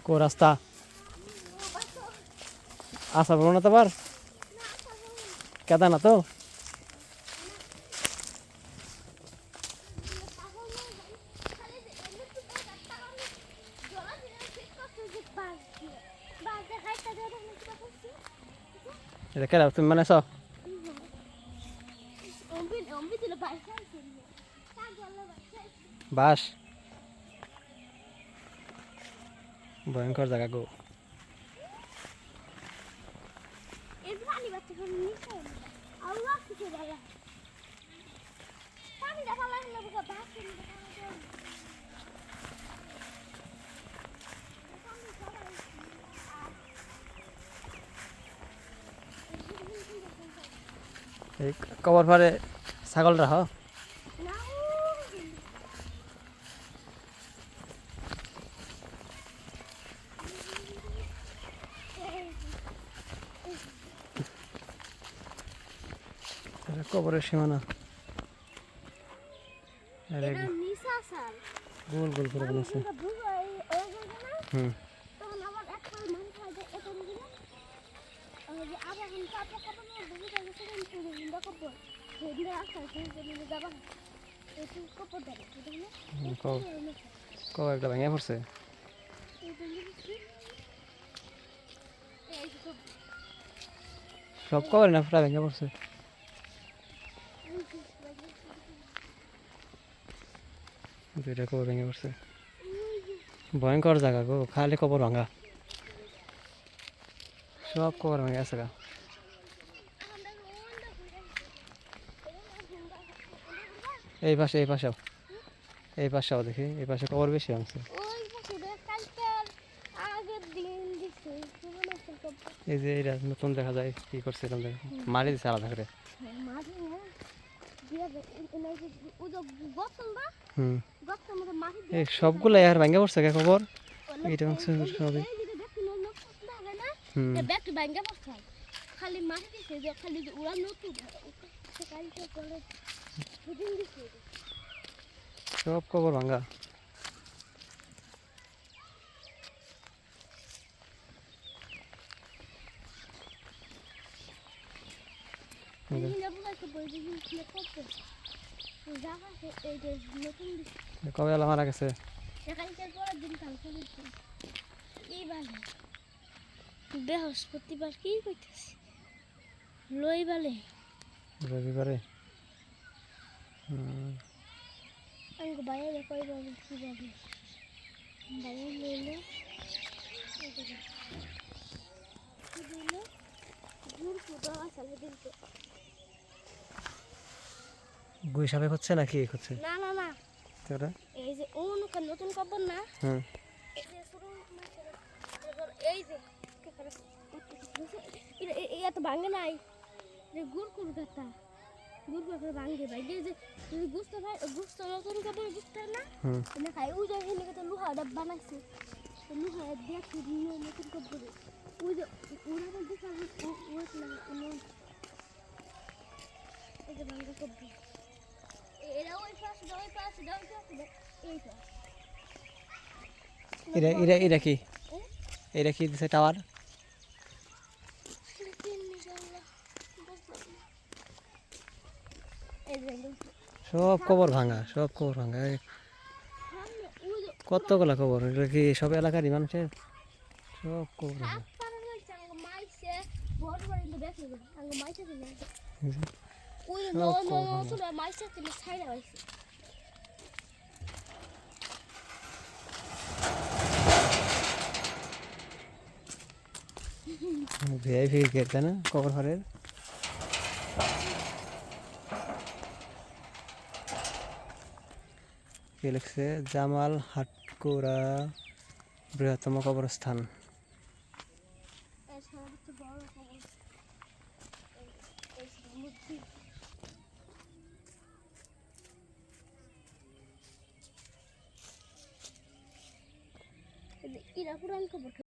কো রাস্তা আসা বলো না তো আবার কেদা না তো এটা কেডা তুমি মানে বাস ভয়ঙ্কর জায়গা গো এই কবর পারে ছাগল রাখ কবরের সীমানা গোল গোল করে বানাচ্ছে হুম কবর একটা ভেঙে পড়ছে সব কবর না পুরা ভেঙে পড়ছে দুইটা কবর ভেঙে পড়ছে ভয়ঙ্কর জায়গা গো খালি কবর ভাঙা সব কবর ভেঙে গেছে গা এই পাশেও দেখি এই পাশে কবর বেশি ভাঙছে এই যে এটা নতুন দেখা যায় কি করছে মারি দিচ্ছে আলাদা করে এই সবগুলো আর ভাঙ্গা পড়ছে খবর এইটা সবই খালি মাটি দিছে যে খালি উড়া নতুন সব কবর ভাঙ্গা কবে আলা মারা গেছে বৃহস্পতিবার কি কইতেছি রবিবারে বাইরে কইবা কি যাবে বাইরে লইলে গুই সাপে হচ্ছে নাকি হচ্ছে না না না তোরা এই যে নতুন কবর না এই যে শুরু এই যে এত ভাঙে নাই যে গুড় গাতা গুড় করে ভাঙে ভাই যে গুস্ত ভাই গুস্ত নতুন কবর গুস্ত না না খাই ওই যে এখানে কত লোহা ডাব্বা বানাইছে লোহা দেখি নতুন কবর ওই যে ওরা বলতে পারে ওই লাগে কোনো এই যে ভাঙা কবর এরা ওই পাশে এরা কি দিছে টাওয়ার সব কবর ভাঙা কতগুলা কবর এটা কি সব এলাকারই মানুষের সব কবর ভাঙা ভিআইপি গেট তাই না কবর ঘরের কি লিখছে জামাল হাটকুরা বৃহত্তম কবরস্থান পুরান কবর